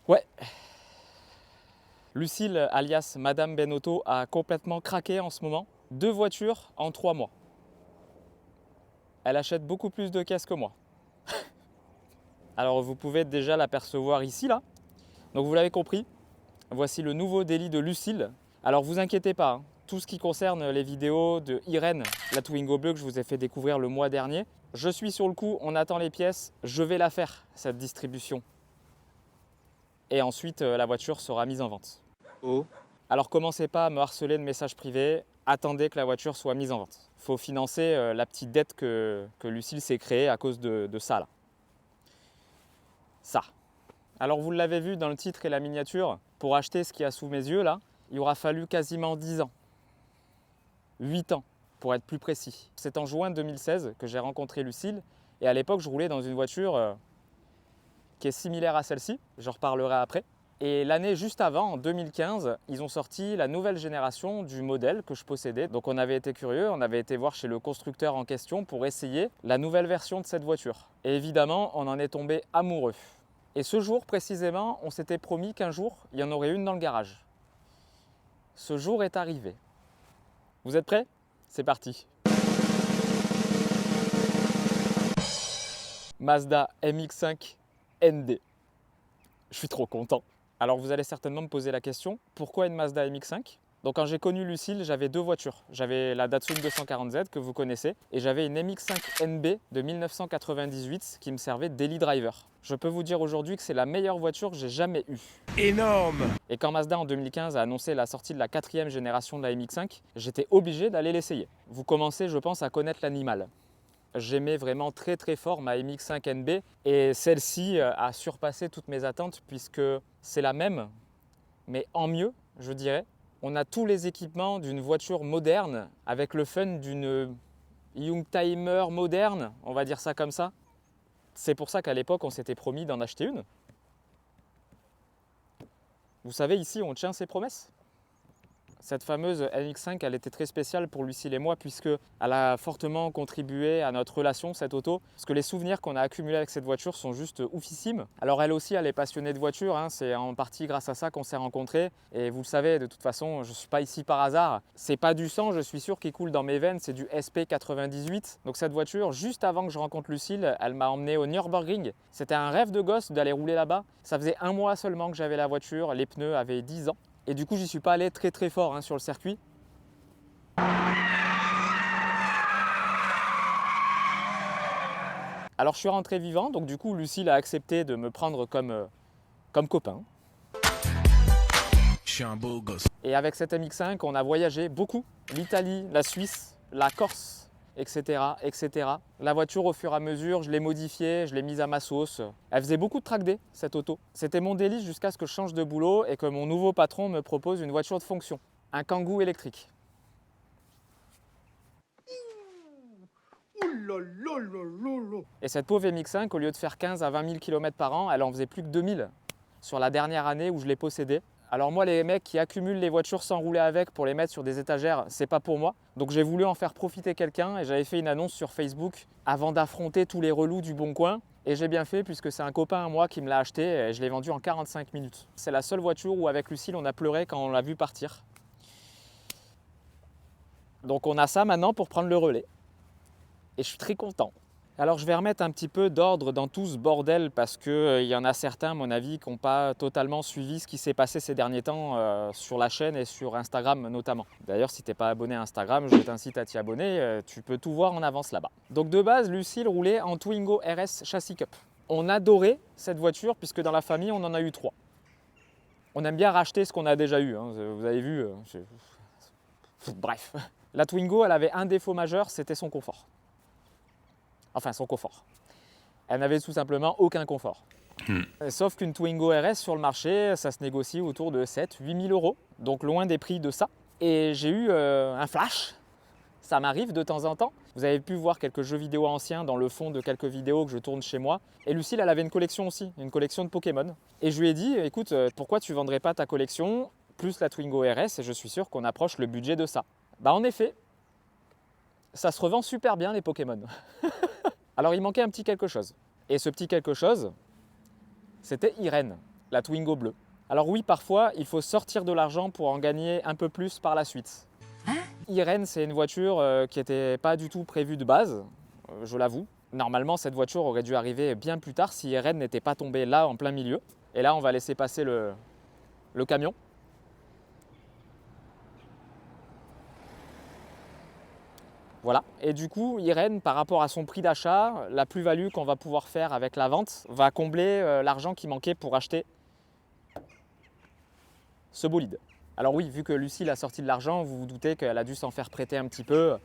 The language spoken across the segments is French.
Ouais, Lucille, alias Madame Benotto, a complètement craqué en ce moment. 2 voitures en 3 mois. Elle achète beaucoup plus de caisses que moi. Alors vous pouvez déjà l'apercevoir ici, là. Donc vous l'avez compris, voici le nouveau délit de Lucille. Alors vous inquiétez pas, hein, tout ce qui concerne les vidéos de Irène, la Twingo bleue que je vous ai fait découvrir le mois dernier, je suis sur le coup, on attend les pièces, je vais la faire, cette distribution. Et ensuite, la voiture sera mise en vente. Oh. Alors commencez pas à me harceler de messages privés, attendez que la voiture soit mise en vente. Il faut financer la petite dette que Lucille s'est créée à cause de ça là. Ça. Alors vous l'avez vu dans le titre et la miniature, pour acheter ce qu'il y a sous mes yeux là, il aura fallu quasiment 10 ans. 8 ans pour être plus précis. C'est en juin 2016 que j'ai rencontré Lucille et à l'époque je roulais dans une voiture qui est similaire à celle-ci, j'en reparlerai après. Et l'année juste avant, en 2015, ils ont sorti la nouvelle génération du modèle que je possédais. Donc on avait été curieux, on avait été voir chez le constructeur en question pour essayer la nouvelle version de cette voiture. Et évidemment, on en est tombé amoureux. Et ce jour précisément, on s'était promis qu'un jour, il y en aurait une dans le garage. Ce jour est arrivé. Vous êtes prêts? C'est parti. Mazda MX-5 ND. Je suis trop content. Alors vous allez certainement me poser la question, pourquoi une Mazda MX-5? Donc quand j'ai connu Lucille, j'avais 2 voitures. J'avais la Datsun 240Z que vous connaissez et j'avais une MX-5 NB de 1998 qui me servait de daily driver. Je peux vous dire aujourd'hui que c'est la meilleure voiture que j'ai jamais eue. Énorme. Et quand Mazda en 2015 a annoncé la sortie de la 4e génération de la MX-5, j'étais obligé d'aller l'essayer. Vous commencez, je pense, à connaître l'animal. J'aimais vraiment très très fort ma MX-5 NB et celle-ci a surpassé toutes mes attentes puisque c'est la même, mais en mieux, je dirais. On a tous les équipements d'une voiture moderne avec le fun d'une Youngtimer moderne, on va dire ça comme ça. C'est pour ça qu'à l'époque, on s'était promis d'en acheter une. Vous savez, ici, on tient ses promesses. Cette fameuse MX-5, elle était très spéciale pour Lucille et moi puisqu'elle a fortement contribué à notre relation, cette auto. Parce que les souvenirs qu'on a accumulés avec cette voiture sont juste oufissimes. Alors elle aussi, elle est passionnée de voiture, hein, c'est en partie grâce à ça qu'on s'est rencontrés. Et vous le savez, de toute façon, je ne suis pas ici par hasard. C'est pas du sang, je suis sûr, qui coule dans mes veines, c'est du SP98. Donc cette voiture, juste avant que je rencontre Lucille, elle m'a emmené au Nürburgring. C'était un rêve de gosse d'aller rouler là-bas. Ça faisait 1 mois seulement que j'avais la voiture, les pneus avaient 10 ans. Et du coup, j'y suis pas allé très très fort hein, sur le circuit. Alors je suis rentré vivant, donc du coup Lucille a accepté de me prendre comme copain. Je suis un beau gosse. Et avec cette MX-5, on a voyagé beaucoup. L'Italie, la Suisse, la Corse, etc., etc. La voiture, au fur et à mesure, je l'ai modifiée, je l'ai mise à ma sauce. Elle faisait beaucoup de track day, cette auto. C'était mon délice jusqu'à ce que je change de boulot et que mon nouveau patron me propose une voiture de fonction, un Kangoo électrique. Et cette pauvre MX-5, au lieu de faire 15 à 20 000 km par an, elle en faisait plus que 2000 sur la dernière année où je l'ai possédée. Alors moi, les mecs qui accumulent les voitures sans rouler avec pour les mettre sur des étagères, c'est pas pour moi. Donc j'ai voulu en faire profiter quelqu'un et j'avais fait une annonce sur Facebook avant d'affronter tous les relous du Bon Coin. Et j'ai bien fait puisque c'est un copain à moi qui me l'a acheté et je l'ai vendu en 45 minutes. C'est la seule voiture où avec Lucille on a pleuré quand on l'a vu partir. Donc on a ça maintenant pour prendre le relais. Et je suis très content. Alors je vais remettre un petit peu d'ordre dans tout ce bordel parce qu'il y en a certains, à mon avis, qui n'ont pas totalement suivi ce qui s'est passé ces derniers temps sur la chaîne et sur Instagram notamment. D'ailleurs, si tu n'es pas abonné à Instagram, je t'incite à t'y abonner, tu peux tout voir en avance là-bas. Donc de base, Lucille roulait en Twingo RS Châssis Cup. On adorait cette voiture puisque dans la famille, on en a eu 3. On aime bien racheter ce qu'on a déjà eu, hein. Vous avez vu. Bref. La Twingo, elle avait un défaut majeur, c'était son confort. Enfin, son confort. Elle n'avait tout simplement aucun confort. Sauf qu'une Twingo RS sur le marché, ça se négocie autour de 7-8 000 euros. Donc loin des prix de ça. Et j'ai eu un flash. Ça m'arrive de temps en temps. Vous avez pu voir quelques jeux vidéo anciens dans le fond de quelques vidéos que je tourne chez moi. Et Lucille, elle avait une collection aussi, une collection de Pokémon. Et je lui ai dit, écoute, pourquoi tu ne vendrais pas ta collection plus la Twingo RS? Et je suis sûr qu'on approche le budget de ça. Bah en effet, ça se revend super bien les Pokémon. Alors il manquait un petit quelque chose. Et ce petit quelque chose, c'était Irène. la Twingo bleue. Alors oui, parfois, il faut sortir de l'argent pour en gagner un peu plus par la suite. Irène, c'est une voiture qui n'était pas du tout prévue de base, je l'avoue. Normalement, cette voiture aurait dû arriver bien plus tard si Irène n'était pas tombée là, en plein milieu. Et là, on va laisser passer le camion. Voilà. Et du coup, Irène, par rapport à son prix d'achat, la plus-value qu'on va pouvoir faire avec la vente va combler l'argent qui manquait pour acheter ce bolide. Alors oui, vu que Lucille a sorti de l'argent, vous vous doutez qu'elle a dû s'en faire prêter un petit peu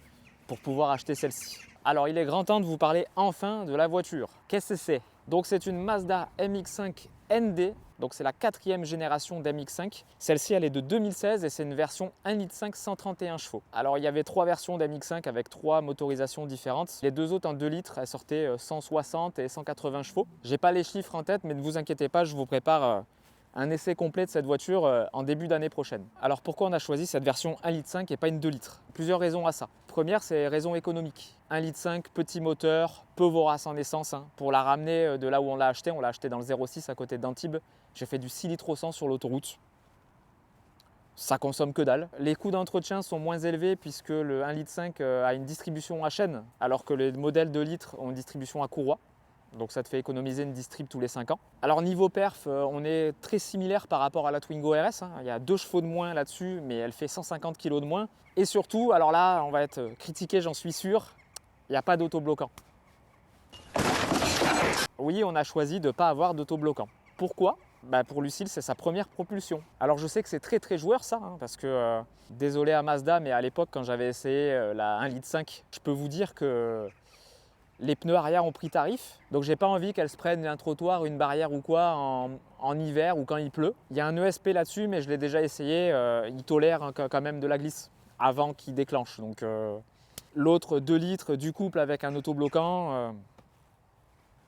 pour pouvoir acheter celle-ci. Alors il est grand temps de vous parler enfin de la voiture. Qu'est-ce que c'est? Donc c'est une Mazda MX-5 ND, donc c'est la 4e génération d'MX-5. Celle-ci elle est de 2016 et c'est une version 1,5 litre 131 chevaux. Alors il y avait 3 versions d'MX-5 avec 3 motorisations différentes. Les 2 autres en 2 litres, elles sortaient 160 et 180 chevaux. J'ai pas les chiffres en tête mais ne vous inquiétez pas, je vous prépare un essai complet de cette voiture en début d'année prochaine. Alors pourquoi on a choisi cette version 1,5 litre et pas une 2 litres? Plusieurs raisons à ça. Première, c'est raison économique. 1,5 litre, petit moteur, peu vorace en essence. Pour la ramener de là où on l'a acheté dans le 06 à côté d'Antibes. J'ai fait du 6 litres au 100 sur l'autoroute. Ça consomme que dalle. Les coûts d'entretien sont moins élevés puisque le 1,5 litre a une distribution à chaîne alors que les modèles 2 litres ont une distribution à courroie. Donc ça te fait économiser une distrib tous les 5 ans. Alors niveau perf, on est très similaire par rapport à la Twingo RS. Il y a 2 chevaux de moins là-dessus, mais elle fait 150 kg de moins. Et surtout, alors là, on va être critiqué, j'en suis sûr, il n'y a pas d'autobloquant. Oui, on a choisi de ne pas avoir d'autobloquant. Pourquoi? Pour Lucille, c'est sa première propulsion. Alors je sais que c'est très joueur ça, parce que, désolé à Mazda, mais à l'époque quand j'avais essayé la 1,5 litre, je peux vous dire que les pneus arrière ont pris tarif, donc j'ai pas envie qu'elles se prennent un trottoir, une barrière ou quoi en hiver ou quand il pleut. Il y a un ESP là-dessus, mais je l'ai déjà essayé, il tolère quand même de la glisse avant qu'il déclenche. Donc l'autre 2 litres du couple avec un autobloquant,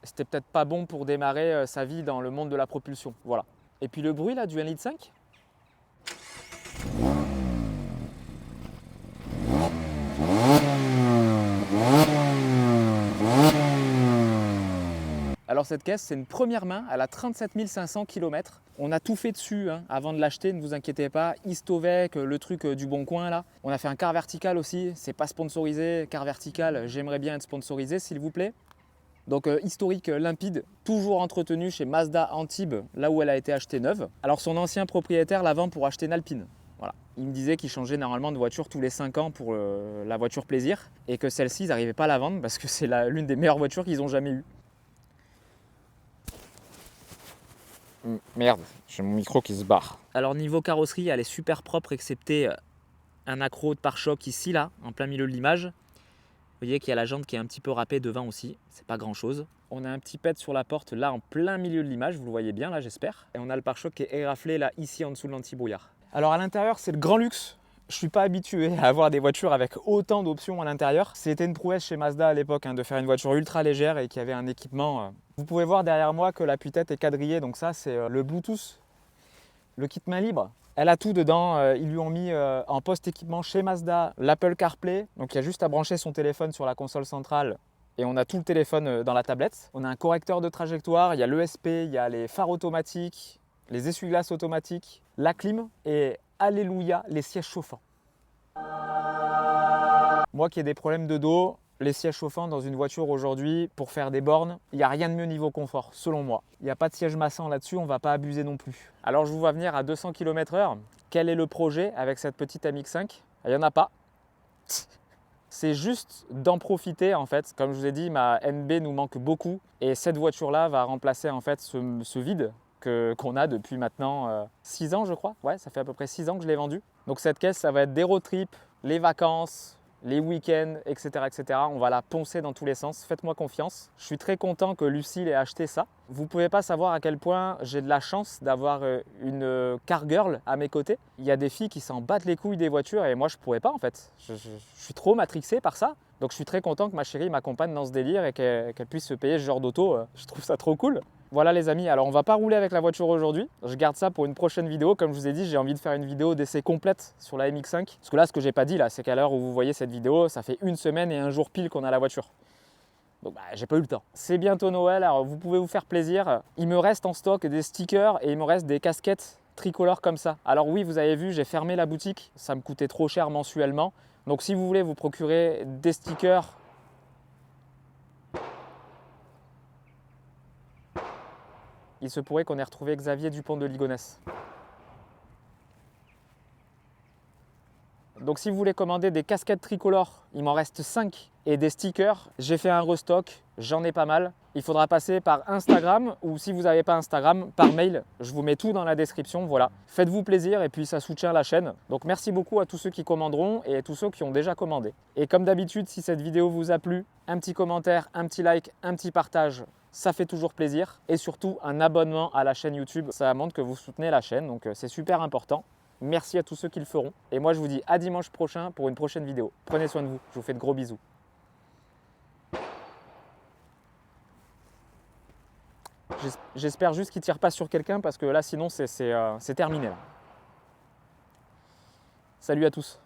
c'était peut-être pas bon pour démarrer sa vie dans le monde de la propulsion. Voilà. Et puis le bruit là du 1,5 litre. Alors cette caisse, c'est une première main, elle a 37 500 km. On a tout fait dessus avant de l'acheter, ne vous inquiétez pas. Histovec, le truc du Bon Coin là. On a fait un car vertical aussi, c'est pas sponsorisé. Car vertical, j'aimerais bien être sponsorisé s'il vous plaît. Donc historique limpide, toujours entretenu chez Mazda Antibes, là où elle a été achetée neuve. Alors son ancien propriétaire la vend pour acheter une Alpine. Voilà. Il me disait qu'il changeait normalement de voiture tous les 5 ans pour la voiture plaisir et que celle-ci, ils n'arrivaient pas à la vendre parce que c'est l'une des meilleures voitures qu'ils ont jamais eues. Merde, j'ai mon micro qui se barre. Alors niveau carrosserie, elle est super propre excepté un accroc de pare-choc ici là, en plein milieu de l'image. Vous voyez qu'il y a la jante qui est un petit peu râpée devant aussi, c'est pas grand chose. On a un petit pet sur la porte là en plein milieu de l'image, vous le voyez bien là j'espère. Et on a le pare-choc qui est éraflé là ici en dessous de l'anti-brouillard. Alors à l'intérieur c'est le grand luxe. Je suis pas habitué à avoir des voitures avec autant d'options à l'intérieur. C'était une prouesse chez Mazda à l'époque de faire une voiture ultra légère et qui avait un équipement. Vous pouvez voir derrière moi que la tête est quadrillée, donc ça c'est le Bluetooth, le kit main libre. Elle a tout dedans, ils lui ont mis en post-équipement chez Mazda l'Apple CarPlay, donc il y a juste à brancher son téléphone sur la console centrale et on a tout le téléphone dans la tablette. On a un correcteur de trajectoire, il y a l'ESP, il y a les phares automatiques, les essuie-glaces automatiques, la clim et alléluia les sièges chauffants. Moi qui ai des problèmes de dos, les sièges chauffants dans une voiture aujourd'hui, pour faire des bornes, il n'y a rien de mieux niveau confort, selon moi. Il n'y a pas de siège massant là-dessus, on ne va pas abuser non plus. Alors je vous vois venir à 200 km/h. Quel est le projet avec cette petite MX-5? Il n'y en a pas. C'est juste d'en profiter en fait. Comme je vous ai dit, ma NB nous manque beaucoup. Et cette voiture-là va remplacer en fait ce vide qu'on a depuis maintenant 6 ans je crois. Ouais, ça fait à peu près 6 ans que je l'ai vendue. Donc cette caisse, ça va être des road trips, les vacances, les week-ends, etc., etc. On va la poncer dans tous les sens. Faites-moi confiance. Je suis très content que Lucille ait acheté ça. Vous ne pouvez pas savoir à quel point j'ai de la chance d'avoir une car girl à mes côtés. Il y a des filles qui s'en battent les couilles des voitures et moi je ne pourrais pas en fait. Je suis trop matrixé par ça. Donc je suis très content que ma chérie m'accompagne dans ce délire et qu'elle puisse se payer ce genre d'auto. Je trouve ça trop cool. Voilà les amis, alors on va pas rouler avec la voiture aujourd'hui, je garde ça pour une prochaine vidéo. Comme je vous ai dit, j'ai envie de faire une vidéo d'essai complète sur la MX-5. Parce que là, ce que j'ai pas dit là, c'est qu'à l'heure où vous voyez cette vidéo, ça fait 1 semaine et 1 jour pile qu'on a la voiture. Donc j'ai pas eu le temps. C'est bientôt Noël, alors vous pouvez vous faire plaisir. Il me reste en stock des stickers et il me reste des casquettes tricolores comme ça. Alors oui, vous avez vu, j'ai fermé la boutique, ça me coûtait trop cher mensuellement. Donc si vous voulez vous procurer des stickers, il se pourrait qu'on ait retrouvé Xavier Dupont de Ligonnès. Donc si vous voulez commander des casquettes tricolores, il m'en reste 5 et des stickers, j'ai fait un restock, j'en ai pas mal. Il faudra passer par Instagram ou si vous n'avez pas Instagram, par mail. Je vous mets tout dans la description, voilà. Faites-vous plaisir et puis ça soutient la chaîne. Donc merci beaucoup à tous ceux qui commanderont et à tous ceux qui ont déjà commandé. Et comme d'habitude, si cette vidéo vous a plu, un petit commentaire, un petit like, un petit partage, ça fait toujours plaisir. Et surtout un abonnement à la chaîne YouTube, ça montre que vous soutenez la chaîne, donc c'est super important. Merci à tous ceux qui le feront. Et moi, je vous dis à dimanche prochain pour une prochaine vidéo. Prenez soin de vous. Je vous fais de gros bisous. J'espère juste qu'il ne tire pas sur quelqu'un parce que là, sinon, c'est terminé. Là. Salut à tous.